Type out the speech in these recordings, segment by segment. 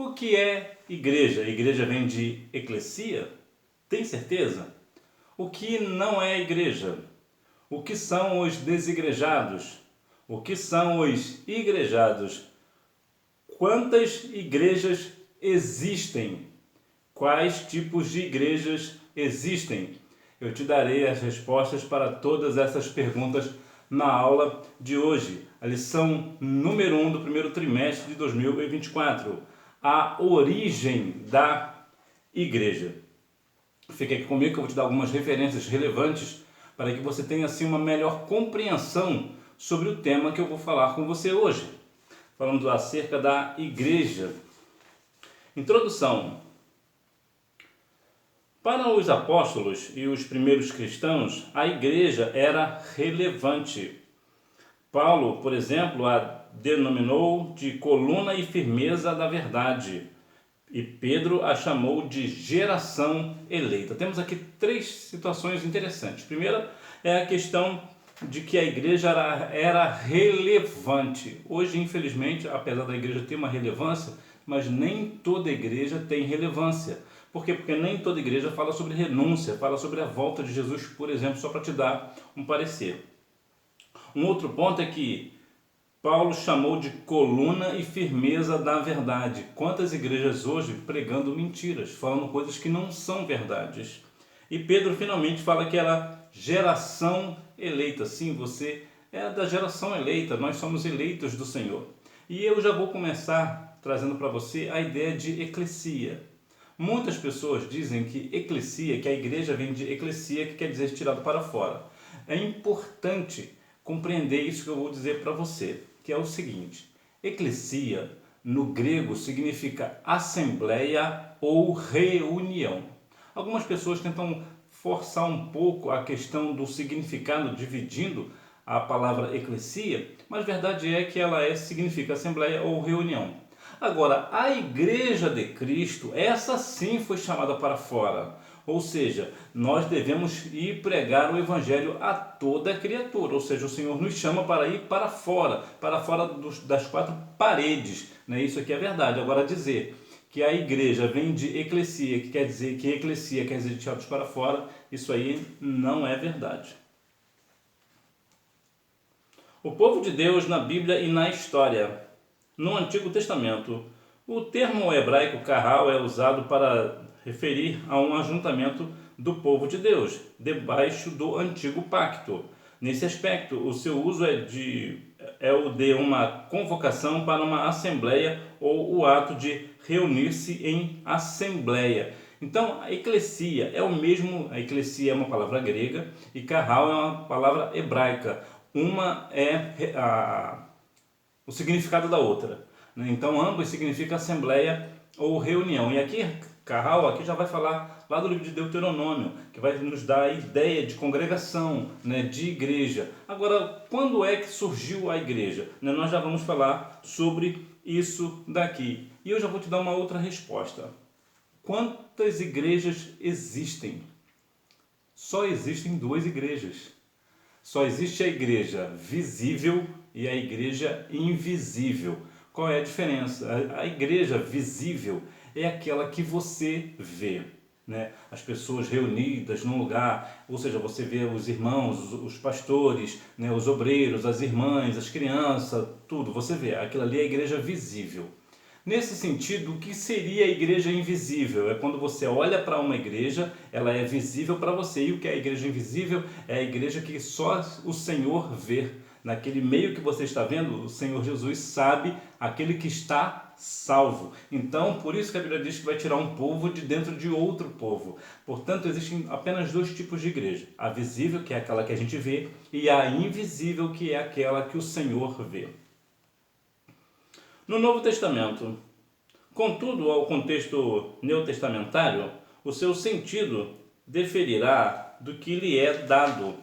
O que é igreja? Igreja vem de eclesia? Tem certeza? O que não é igreja? O que são os desigrejados? O que são os igrejados? Quantas igrejas existem? Quais tipos de igrejas existem? Eu te darei as respostas para todas essas perguntas na aula de hoje. A lição número 1 do primeiro trimestre de 2024. A origem da igreja. Fique aqui comigo que eu vou te dar algumas referências relevantes para que você tenha assim uma melhor compreensão sobre o tema que eu vou falar com você hoje. Falando acerca da igreja. Introdução. Para os apóstolos e os primeiros cristãos, a igreja era relevante. Paulo, por exemplo, a denominou de coluna e firmeza da verdade. E Pedro a chamou de geração eleita. Temos aqui três situações interessantes. Primeira é a questão de que a igreja era relevante. Hoje, infelizmente, apesar da igreja ter uma relevância, mas nem toda igreja tem relevância. Por quê? Porque nem toda igreja fala sobre renúncia, fala sobre a volta de Jesus, por exemplo, só para te dar um parecer. Um outro ponto é que Paulo chamou de coluna e firmeza da verdade. Quantas igrejas hoje pregando mentiras, falando coisas que não são verdades. E Pedro finalmente fala que era geração eleita. Sim, você é da geração eleita, nós somos eleitos do Senhor. E eu já vou começar trazendo para você a ideia de eclesia. Muitas pessoas dizem que eclesia, que a igreja vem de eclesia, que quer dizer tirado para fora. É importante compreender isso que eu vou dizer para você, que é o seguinte: eclesia no grego significa assembleia ou reunião. Algumas pessoas tentam forçar um pouco a questão do significado, dividindo a palavra eclesia, mas a verdade é que ela significa assembleia ou reunião. Agora, a igreja de Cristo, essa sim foi chamada para fora. Ou seja, nós devemos ir pregar o evangelho a toda criatura. Ou seja, o Senhor nos chama para ir para fora das quatro paredes. Né? Isso aqui é verdade. Agora, dizer que a igreja vem de eclesia, que quer dizer que eclesia quer dizer tirados para fora, isso aí não é verdade. O povo de Deus na Bíblia e na história. No Antigo Testamento, o termo hebraico carral é usado para referir a um ajuntamento do povo de Deus, debaixo do Antigo Pacto. Nesse aspecto, o seu uso é o de uma convocação para uma assembleia ou o ato de reunir-se em assembleia. Então, a eclesia é o mesmo, a eclesia é uma palavra grega e carral é uma palavra hebraica. Uma é o significado da outra. Então, ambos significam assembleia ou reunião. E aqui, carral, aqui já vai falar lá do livro de Deuteronômio, que vai nos dar a ideia de congregação, né, de igreja. Agora, quando é que surgiu a igreja? Nós já vamos falar sobre isso daqui. E eu já vou te dar uma outra resposta. Quantas igrejas existem? Só existem duas igrejas. Só existe a igreja visível e a igreja invisível. Qual é a diferença? A igreja visível é aquela que você vê, né? As pessoas reunidas num lugar, ou seja, você vê os irmãos, os pastores, né? Os obreiros, as irmãs, as crianças, tudo, você vê. Aquilo ali é a igreja visível. Nesse sentido, o que seria a igreja invisível? É quando você olha para uma igreja, ela é visível para você. E o que é a igreja invisível? É a igreja que só o Senhor vê. Naquele meio que você está vendo, o Senhor Jesus sabe aquele que está salvo. Então, por isso que a Bíblia diz que vai tirar um povo de dentro de outro povo. Portanto, existem apenas dois tipos de igreja. A visível, que é aquela que a gente vê, e a invisível, que é aquela que o Senhor vê. No Novo Testamento, contudo, ao contexto neotestamentário, o seu sentido diferirá do que lhe é dado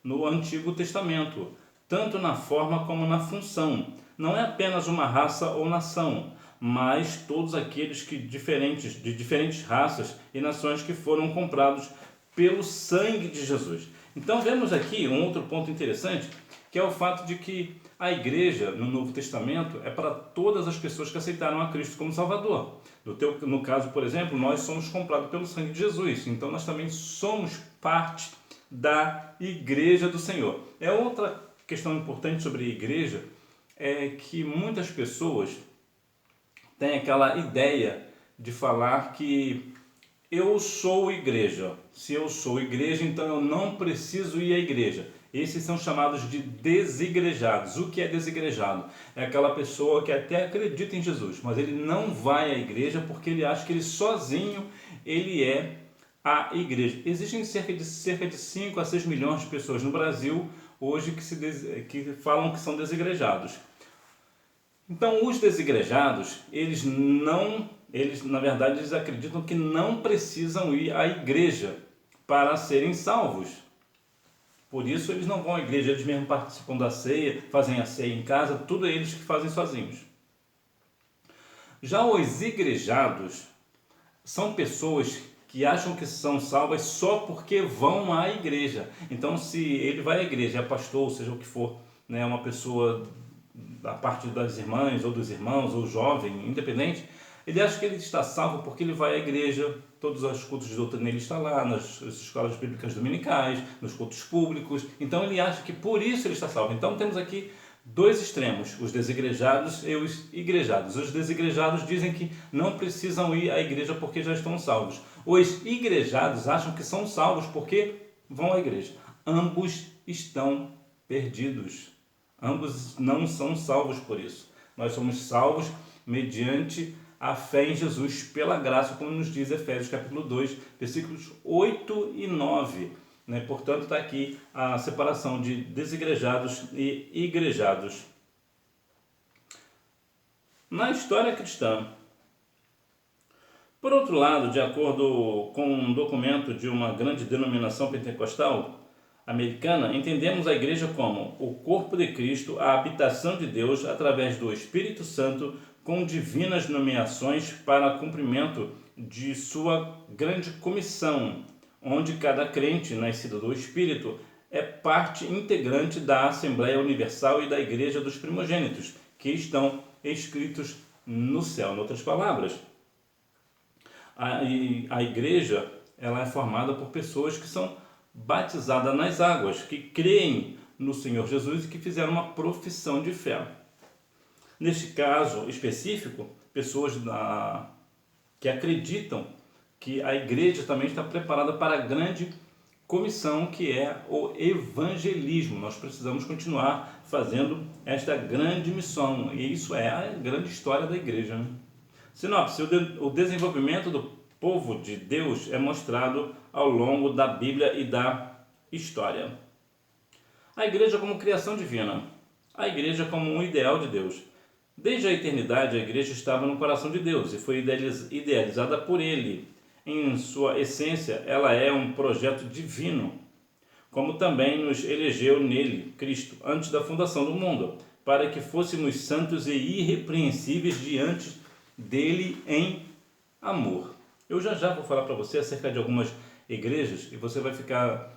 no Antigo Testamento, tanto na forma como na função. Não é apenas uma raça ou nação, mas todos aqueles de diferentes raças e nações que foram comprados pelo sangue de Jesus. Então vemos aqui um outro ponto interessante, que é o fato de que A igreja, no Novo Testamento, é para todas as pessoas que aceitaram a Cristo como Salvador. No caso, por exemplo, nós somos comprados pelo sangue de Jesus, então nós também somos parte da igreja do Senhor. Outra questão importante sobre a igreja é que muitas pessoas têm aquela ideia de falar que eu sou igreja. Se eu sou igreja, então eu não preciso ir à igreja. Esses são chamados de desigrejados. O que é desigrejado? É aquela pessoa que até acredita em Jesus, mas ele não vai à igreja porque ele acha que ele sozinho ele é a igreja. Existem cerca de 5 a 6 milhões de pessoas no Brasil hoje que falam que são desigrejados. Então, os desigrejados, eles na verdade, eles acreditam que não precisam ir à igreja para serem salvos. Por isso, eles não vão à igreja, eles mesmos participam da ceia, fazem a ceia em casa, tudo eles que fazem sozinhos. Já os igrejados são pessoas que acham que são salvas só porque vão à igreja. Então, se ele vai à igreja, é pastor, ou seja o que for, né, uma pessoa da parte das irmãs, ou dos irmãos, ou jovem, independente, ele acha que ele está salvo porque ele vai à igreja, todos os cultos de doutrina ele está lá, nas escolas bíblicas dominicais, nos cultos públicos, então ele acha que por isso ele está salvo. Então temos aqui dois extremos, os desigrejados e os igrejados. Os desigrejados dizem que não precisam ir à igreja porque já estão salvos. Os igrejados acham que são salvos porque vão à igreja. Ambos estão perdidos. Ambos não são salvos por isso. Nós somos salvos mediante a fé em Jesus pela graça, como nos diz Efésios capítulo 2, versículos 8 e 9. Né? Portanto, está aqui a separação de desigrejados e igrejados. Na história cristã, por outro lado, de acordo com um documento de uma grande denominação pentecostal americana, entendemos a igreja como o corpo de Cristo, a habitação de Deus através do Espírito Santo, com divinas nomeações para cumprimento de sua grande comissão, onde cada crente nascido do Espírito é parte integrante da Assembleia Universal e da Igreja dos Primogênitos, que estão escritos no céu. Em outras palavras, a igreja ela é formada por pessoas que são batizadas nas águas, que creem no Senhor Jesus e que fizeram uma profissão de fé. Neste caso específico, pessoas que acreditam que a igreja também está preparada para a grande comissão que é o evangelismo. Nós precisamos continuar fazendo esta grande missão e isso é a grande história da igreja. Né? Sinopse: o desenvolvimento do povo de Deus é mostrado ao longo da Bíblia e da história. A igreja como criação divina. A igreja como um ideal de Deus. Desde a eternidade, a igreja estava no coração de Deus e foi idealizada por Ele. Em sua essência, ela é um projeto divino, como também nos elegeu nele, Cristo, antes da fundação do mundo, para que fôssemos santos e irrepreensíveis diante dele em amor. Eu já vou falar para você acerca de algumas igrejas e você vai ficar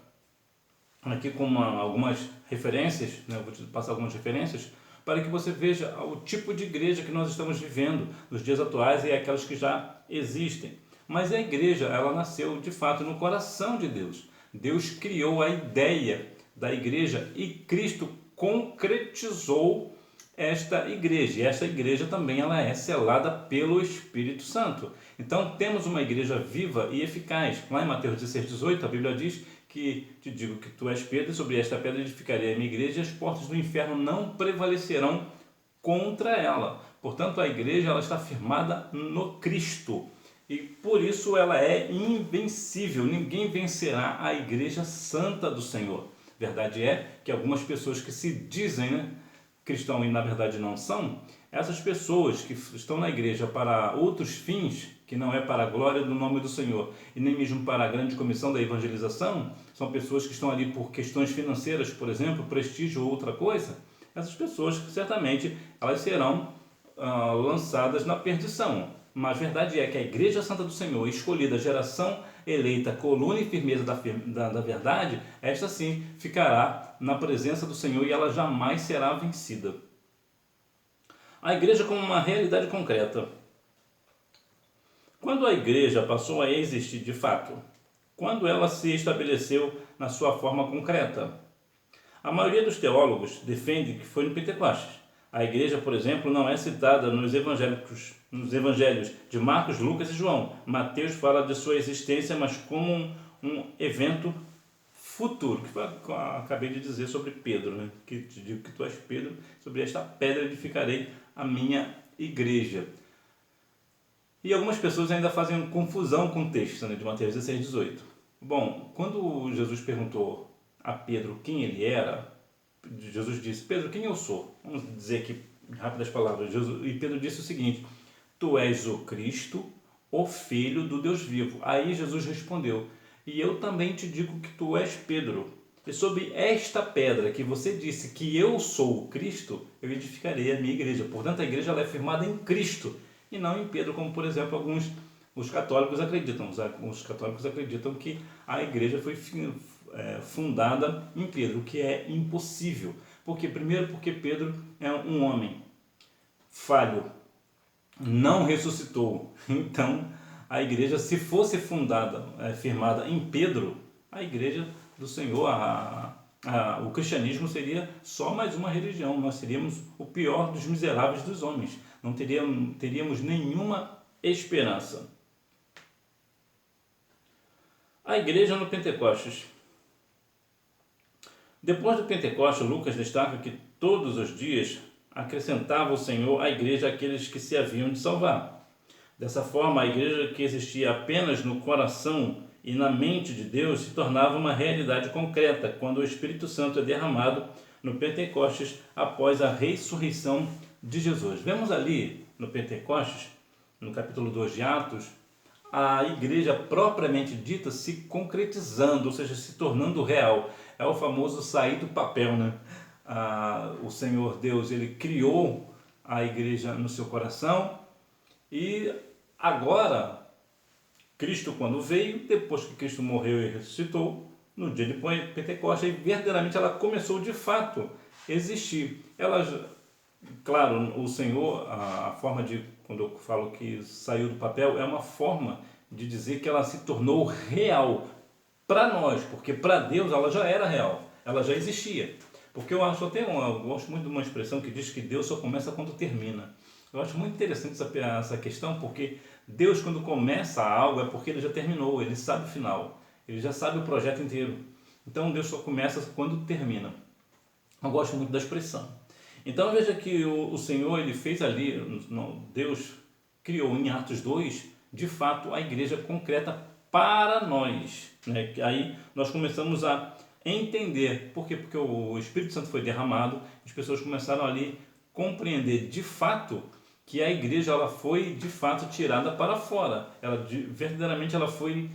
aqui com algumas referências, né? Eu vou te passar algumas referências para que você veja o tipo de igreja que nós estamos vivendo nos dias atuais e aquelas que já existem. Mas a igreja, ela nasceu de fato no coração de Deus. Deus criou a ideia da igreja e Cristo concretizou esta igreja. E esta igreja também ela é selada pelo Espírito Santo. Então temos uma igreja viva e eficaz. Lá em Mateus 16:18, a Bíblia diz que te digo que tu és Pedro, e sobre esta pedra edificarei a minha igreja, e as portas do inferno não prevalecerão contra ela. Portanto, a igreja ela está firmada no Cristo. E por isso ela é invencível. Ninguém vencerá a igreja santa do Senhor. Verdade é que algumas pessoas que se dizem cristão e na verdade não são, essas pessoas que estão na igreja para outros fins, que não é para a glória do nome do Senhor e nem mesmo para a grande comissão da evangelização, são pessoas que estão ali por questões financeiras, por exemplo, prestígio ou outra coisa, essas pessoas certamente elas serão lançadas na perdição. Mas a verdade é que a Igreja Santa do Senhor, escolhida geração eleita coluna e firmeza da verdade, esta sim ficará na presença do Senhor e ela jamais será vencida. A igreja como uma realidade concreta. Quando a igreja passou a existir de fato? Quando ela se estabeleceu na sua forma concreta? A maioria dos teólogos defende que foi no Pentecostes. A igreja, por exemplo, não é citada nos evangelhos de Marcos, Lucas e João. Mateus fala de sua existência, mas como um evento futuro, que eu acabei de dizer sobre Pedro, né? Que te digo que tu és Pedro, sobre esta pedra edificarei a minha igreja. E algumas pessoas ainda fazem confusão com o texto, né, de Mateus 16, 18. Bom, quando Jesus perguntou a Pedro quem ele era, Jesus disse: Pedro, quem eu sou? Vamos dizer aqui rápidas palavras. E Pedro disse o seguinte: tu és o Cristo, o Filho do Deus vivo. Aí Jesus respondeu: e eu também te digo que tu és Pedro, e sobre esta pedra que você disse que eu sou o Cristo, eu edificarei a minha igreja. Portanto, a igreja ela é firmada em Cristo e não em Pedro, como por exemplo os católicos acreditam. Os católicos acreditam que a igreja foi fundada em Pedro, o que é impossível. Primeiro porque Pedro é um homem falho, não ressuscitou. Então a igreja, se fosse fundada, firmada em Pedro, a igreja do Senhor, o cristianismo seria só mais uma religião. Nós seríamos o pior dos miseráveis dos homens. Não teríamos nenhuma esperança. A igreja no Pentecostes. Depois do Pentecostes, Lucas destaca que todos os dias acrescentava o Senhor à igreja aqueles que se haviam de salvar. Dessa forma, a igreja que existia apenas no coração e na mente de Deus se tornava uma realidade concreta quando o Espírito Santo é derramado no Pentecostes após a ressurreição de Jesus. Vemos ali no Pentecostes, no capítulo 2 de Atos, a igreja propriamente dita se concretizando, ou seja, se tornando real. É o famoso sair do papel, né? O Senhor Deus, ele criou a igreja no seu coração e agora, Cristo quando veio, depois que Cristo morreu e ressuscitou, no dia de Pentecostes, verdadeiramente ela começou de fato a existir. Claro, o Senhor, a forma de, quando eu falo que saiu do papel, é uma forma de dizer que ela se tornou real para nós, porque para Deus ela já era real, ela já existia. Porque eu gosto muito de uma expressão que diz que Deus só começa quando termina. Eu acho muito interessante essa questão, porque Deus, quando começa algo, é porque ele já terminou, ele sabe o final, ele já sabe o projeto inteiro. Então Deus só começa quando termina. Eu gosto muito da expressão. Então veja que o Senhor, ele fez ali, Deus criou em Atos 2, de fato, a igreja concreta para nós. Né? Aí nós começamos a entender. Por quê? Porque o Espírito Santo foi derramado, as pessoas começaram ali a compreender de fato que a igreja ela foi de fato tirada para fora. Verdadeiramente ela foi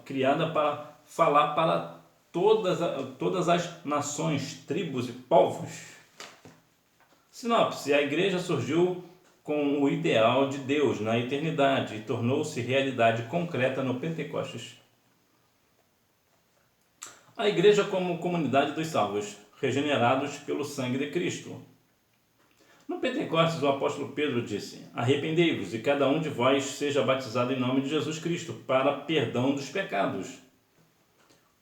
criada para falar para todas as nações, tribos e povos. Sinopse: a igreja surgiu com o ideal de Deus na eternidade e tornou-se realidade concreta no Pentecostes. A igreja como comunidade dos salvos, regenerados pelo sangue de Cristo. No Pentecostes, o apóstolo Pedro disse: arrependei-vos e cada um de vós seja batizado em nome de Jesus Cristo para perdão dos pecados.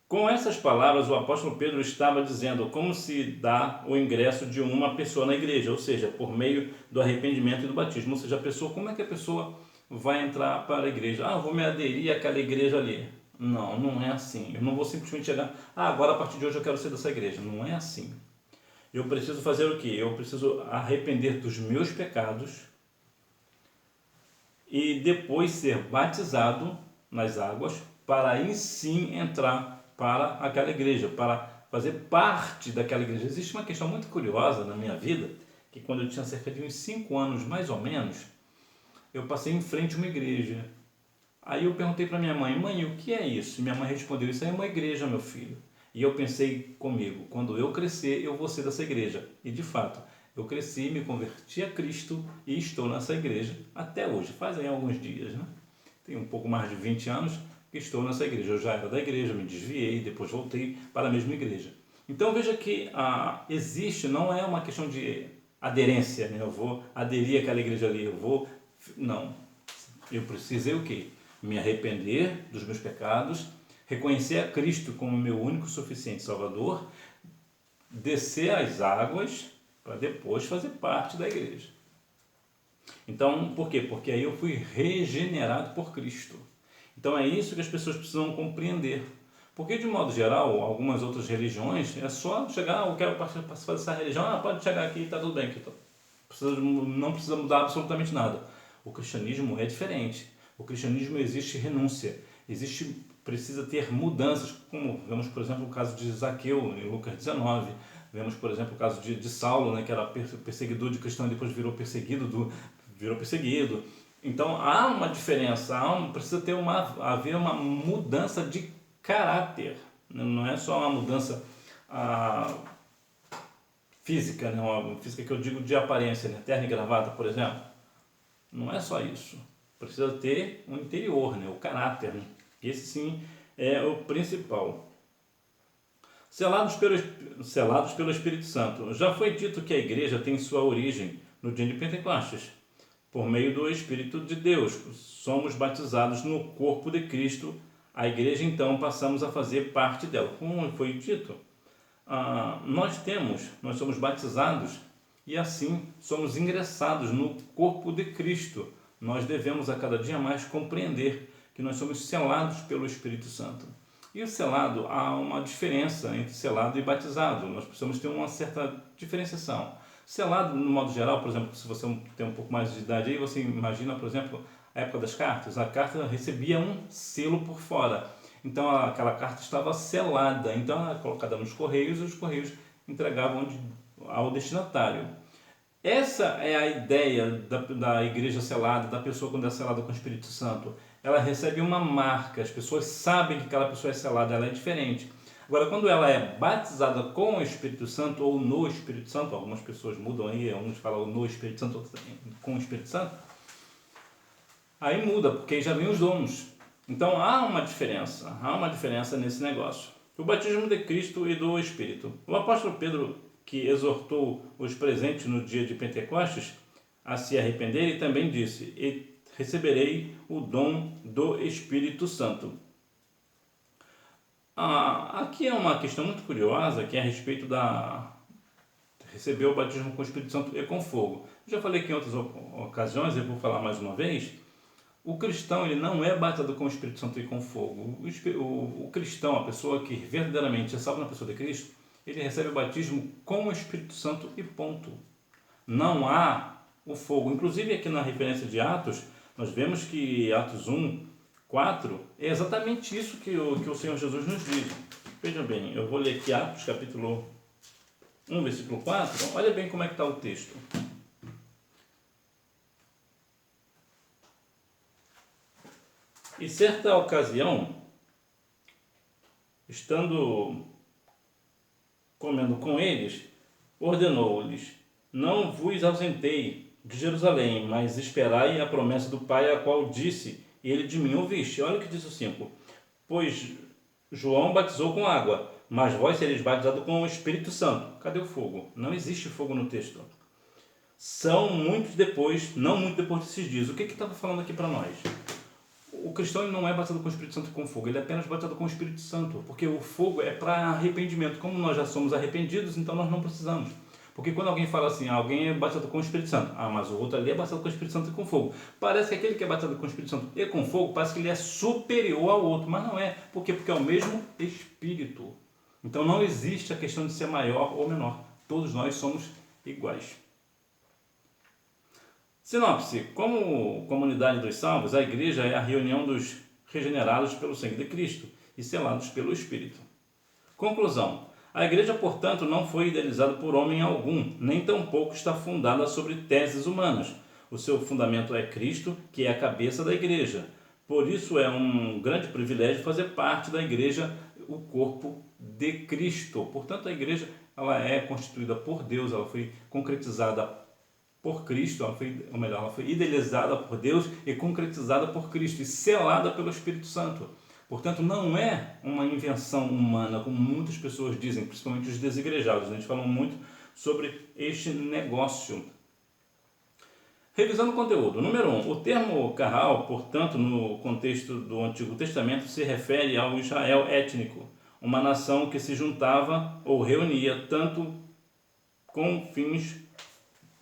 Com essas palavras, o apóstolo Pedro estava dizendo como se dá o ingresso de uma pessoa na igreja, ou seja, por meio do arrependimento e do batismo. Ou seja, como é que a pessoa vai entrar para a igreja? Eu vou me aderir àquela igreja ali. Não, não é assim. Eu não vou simplesmente chegar, agora a partir de hoje eu quero ser dessa igreja. Não é assim. Eu preciso fazer o quê? Eu preciso arrepender dos meus pecados e depois ser batizado nas águas para aí sim entrar para aquela igreja, para fazer parte daquela igreja. Existe uma questão muito curiosa na minha vida, que quando eu tinha cerca de uns 5 anos, mais ou menos, eu passei em frente a uma igreja. Aí eu perguntei para minha mãe: mãe, o que é isso? E minha mãe respondeu: isso aí é uma igreja, meu filho. E eu pensei comigo: quando eu crescer, eu vou ser dessa igreja. E de fato, eu cresci, me converti a Cristo e estou nessa igreja até hoje. Faz aí alguns dias, né? Tem um pouco mais de 20 anos estou nessa igreja. Eu já era da igreja, me desviei, depois voltei para a mesma igreja. Então veja que existe, não é uma questão de aderência, né? Eu vou aderir àquela igreja ali, não. Eu precisei o quê? Me arrepender dos meus pecados, reconhecer a Cristo como meu único e suficiente Salvador, descer as águas para depois fazer parte da igreja. Então, por quê? Porque aí eu fui regenerado por Cristo. Então é isso que as pessoas precisam compreender. Porque, de modo geral, algumas outras religiões, é só chegar, eu quero participar dessa religião, pode chegar aqui e está tudo bem. Não precisa mudar absolutamente nada. O cristianismo é diferente. O cristianismo existe renúncia, precisa ter mudanças, como vemos, por exemplo, o caso de Zaqueu, em Lucas 19, vemos, por exemplo, o caso de Saulo, né, que era perseguidor de cristão e depois virou perseguido. Então há uma diferença, precisa haver uma mudança de caráter, não é só uma mudança física, né? Uma física que eu digo de aparência, né? Terno e gravata, por exemplo. Não é só isso. Precisa ter um interior, né? O caráter. Né? Esse sim é o principal. Selados pelo Espírito Santo. Já foi dito que a igreja tem sua origem no dia de Pentecostes. Por meio do Espírito de Deus, somos batizados no corpo de Cristo. A igreja, então, passamos a fazer parte dela. Como foi dito, nós somos batizados e assim somos ingressados no corpo de Cristo. Nós devemos a cada dia mais compreender que nós somos selados pelo Espírito Santo. E o selado, há uma diferença entre selado e batizado. Nós precisamos ter uma certa diferenciação. Selado, no modo geral, por exemplo, se você tem um pouco mais de idade aí, você imagina, por exemplo, a época das cartas. A carta recebia um selo por fora. Então, aquela carta estava selada. Então, ela era colocada nos correios e os correios entregavam ao destinatário. Essa é a ideia da igreja selada, da pessoa quando é selada com o Espírito Santo. Ela recebe uma marca, as pessoas sabem que aquela pessoa é selada, ela é diferente. Agora, quando ela é batizada com o Espírito Santo ou no Espírito Santo, algumas pessoas mudam aí, uns falam no Espírito Santo, outros com o Espírito Santo, aí muda, porque já vem os dons. Então há uma diferença nesse negócio. O batismo de Cristo e do Espírito. O apóstolo Pedro, que exortou os presentes no dia de Pentecostes a se arrependerem, também disse: e receberei o dom do Espírito Santo. Aqui é uma questão muito curiosa, que é a respeito receber o batismo com o Espírito Santo e com fogo. Eu já falei aqui em outras ocasiões, eu vou falar mais uma vez. O cristão, ele não é batizado com o Espírito Santo e com fogo. O cristão, a pessoa que verdadeiramente é salva na pessoa de Cristo, ele recebe o batismo com o Espírito Santo e ponto. Não há o fogo. Inclusive aqui na referência de Atos, nós vemos que Atos 1, 4, é exatamente isso que o Senhor Jesus nos diz. Vejam bem, eu vou ler aqui Atos capítulo 1, versículo 4. Olha bem como é que está o texto. E certa ocasião, estando comendo com eles, ordenou-lhes: não vos ausentei de Jerusalém, mas esperai a promessa do Pai, a qual disse: ele de mim ouviste. Olha o que diz o 5. Pois João batizou com água, mas vós sereis batizados com o Espírito Santo. Cadê o fogo? Não existe fogo no texto. Não muito depois desses dias. O que estava falando aqui para nós? O cristão ele não é batizado com o Espírito Santo e com fogo, ele é apenas batizado com o Espírito Santo, porque o fogo é para arrependimento. Como nós já somos arrependidos, então nós não precisamos. Porque quando alguém fala assim, alguém é batizado com o Espírito Santo, mas o outro ali é batizado com o Espírito Santo e com fogo. Parece que aquele que é batizado com o Espírito Santo e com fogo, parece que ele é superior ao outro, mas não é. Por quê? Porque é o mesmo Espírito. Então não existe a questão de ser maior ou menor. Todos nós somos iguais. Sinopse: como comunidade dos salvos, a igreja é a reunião dos regenerados pelo sangue de Cristo e selados pelo Espírito. Conclusão: a igreja, portanto, não foi idealizada por homem algum, nem tampouco está fundada sobre teses humanas. O seu fundamento é Cristo, que é a cabeça da igreja. Por isso é um grande privilégio fazer parte da igreja, o corpo de Cristo. Portanto, a igreja ela é constituída por Deus, ela foi concretizada por Cristo, ela foi idealizada por Deus e concretizada por Cristo e selada pelo Espírito Santo. Portanto, não é uma invenção humana, como muitas pessoas dizem, principalmente os desigrejados. A gente fala muito sobre este negócio. Revisando o conteúdo. Número 1. O termo Carral, portanto, no contexto do Antigo Testamento, se refere ao Israel étnico, uma nação que se juntava ou reunia tanto com fins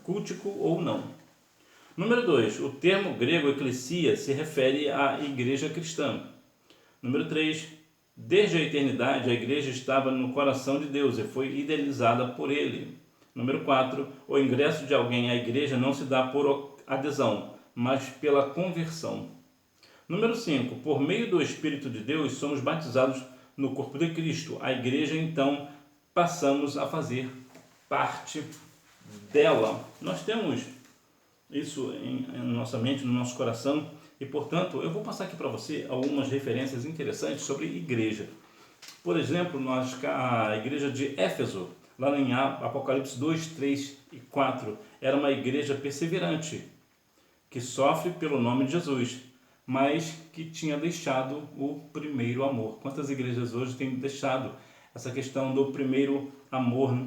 cultico ou não. Número 2. O termo grego eclesia se refere à igreja cristã. Número 3. Desde a eternidade, a igreja estava no coração de Deus e foi idealizada por ele. Número 4. O ingresso de alguém à igreja não se dá por adesão, mas pela conversão. Número 5. Por meio do Espírito de Deus, somos batizados no corpo de Cristo. A igreja, então, passamos a fazer parte dela. Nós temos isso em nossa mente, no nosso coração, e, portanto, eu vou passar aqui para você algumas referências interessantes sobre igreja. Por exemplo, a igreja de Éfeso, lá em Apocalipse 2, 3 e 4, era uma igreja perseverante, que sofre pelo nome de Jesus, mas que tinha deixado o primeiro amor. Quantas igrejas hoje têm deixado essa questão do primeiro amor?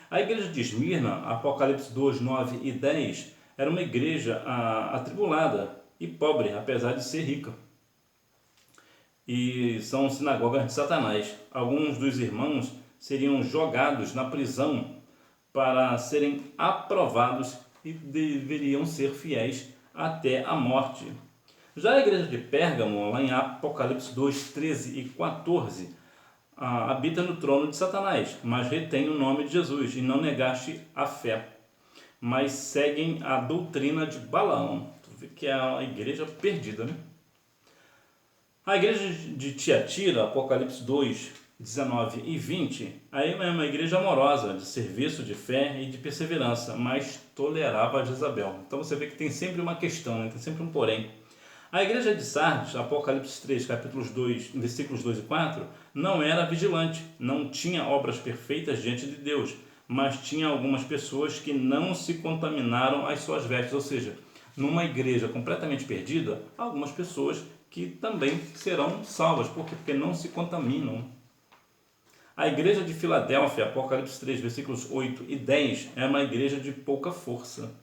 A igreja de Esmirna, Apocalipse 2, 9 e 10, era uma igreja atribulada e pobre, apesar de ser rica. E são sinagogas de Satanás. Alguns dos irmãos seriam jogados na prisão para serem aprovados e deveriam ser fiéis até a morte. Já a igreja de Pérgamo, lá em Apocalipse 2, 13 e 14, habita no trono de Satanás, mas retém o nome de Jesus e não negaste a fé, mas seguem a doutrina de Balaão. Tu vê que é a igreja perdida, né? A igreja de Tiatira, Apocalipse 2, 19 e 20, aí é uma igreja amorosa, de serviço, de fé e de perseverança, mas tolerava a Jezabel. Então você vê que tem sempre uma questão, né? Tem sempre um porém. A igreja de Sardes, Apocalipse 3, capítulos 2, versículos 2 e 4, não era vigilante, não tinha obras perfeitas diante de Deus, mas tinha algumas pessoas que não se contaminaram as suas vestes, ou seja, numa igreja completamente perdida, algumas pessoas que também serão salvas, porque não se contaminam. A igreja de Filadélfia, Apocalipse 3, versículos 8 e 10, é uma igreja de pouca força,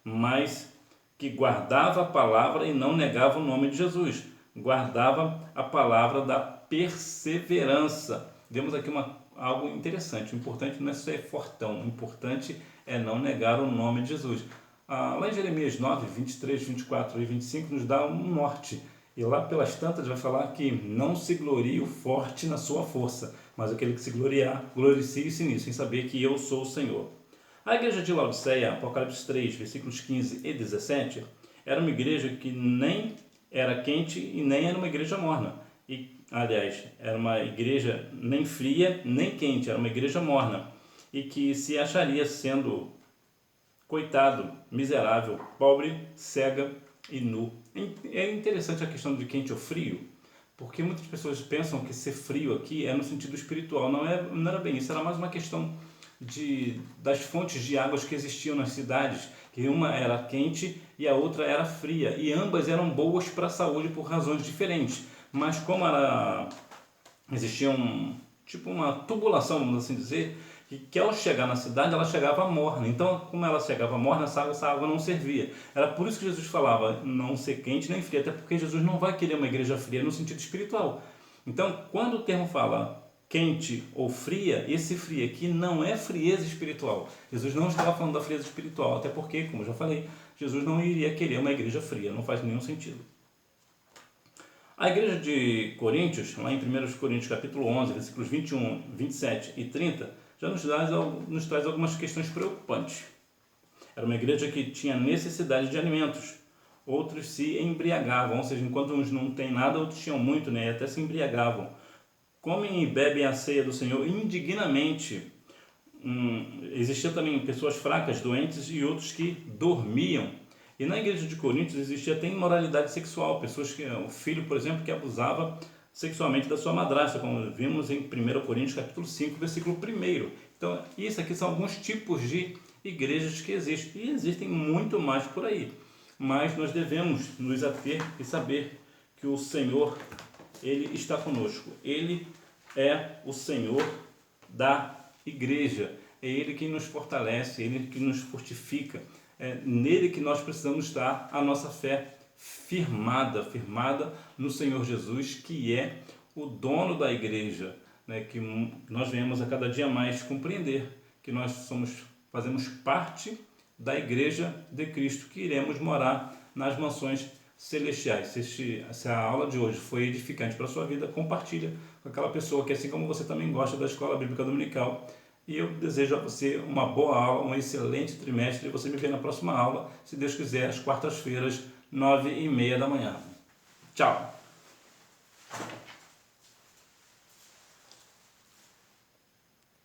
mas que guardava a palavra e não negava o nome de Jesus, guardava a palavra da perseverança. Vemos aqui algo interessante. O importante não é ser fortão, o importante é não negar o nome de Jesus. Lá em Jeremias 9, 23, 24 e 25 nos dá um norte. E lá pelas tantas vai falar que não se glorie o forte na sua força, mas aquele que se gloriar, glorifique-se nisso, em saber que eu sou o Senhor. A igreja de Laodiceia, Apocalipse 3, versículos 15 e 17, era uma igreja que nem era quente e nem era uma igreja morna. Aliás, era uma igreja nem fria nem quente, era uma igreja morna. E que se acharia sendo coitado, miserável, pobre, cega e nu. É interessante a questão de quente ou frio, porque muitas pessoas pensam que ser frio aqui é no sentido espiritual. Não era bem isso, era mais uma questão das fontes de águas que existiam nas cidades, que uma era quente e a outra era fria, e ambas eram boas para a saúde por razões diferentes, mas como existia tipo uma tubulação, vamos assim dizer, que ao chegar na cidade ela chegava morna. Então, como ela chegava morna, essa água não servia. Era por isso que Jesus falava não ser quente nem fria, até porque Jesus não vai querer uma igreja fria no sentido espiritual. Então, quando o termo fala quente ou fria, esse fria aqui não é frieza espiritual. Jesus não estava falando da frieza espiritual, até porque, como eu já falei, Jesus não iria querer uma igreja fria, não faz nenhum sentido. A igreja de Coríntios, lá em 1 Coríntios capítulo 11, versículos 21, 27 e 30, já nos traz algumas questões preocupantes. Era uma igreja que tinha necessidade de alimentos, outros se embriagavam, ou seja, enquanto uns não têm nada, outros tinham muito, né? E até se embriagavam. Comem e bebem a ceia do Senhor indignamente. Existiam também pessoas fracas, doentes e outros que dormiam. E na igreja de Coríntios existia até imoralidade sexual, pessoas o filho, por exemplo, que abusava sexualmente da sua madrasta, como vimos em 1 Coríntios capítulo 5, versículo 1. Então, isso aqui são alguns tipos de igrejas que existem, e existem muito mais por aí. Mas nós devemos nos ater e saber que o Senhor Ele está conosco. Ele é o Senhor da igreja. É Ele que nos fortalece, Ele que nos fortifica. É nele que nós precisamos estar a nossa fé firmada no Senhor Jesus, que é o dono da igreja, né? Que nós venhamos a cada dia mais compreender que nós fazemos parte da igreja de Cristo, que iremos morar nas mansões celestiais. Se a aula de hoje foi edificante para a sua vida, compartilha com aquela pessoa que, assim como você, também gosta da Escola Bíblica Dominical. E eu desejo a você uma boa aula, um excelente trimestre. E você me vê na próxima aula, se Deus quiser, às quartas-feiras, 9h30 da manhã. Tchau!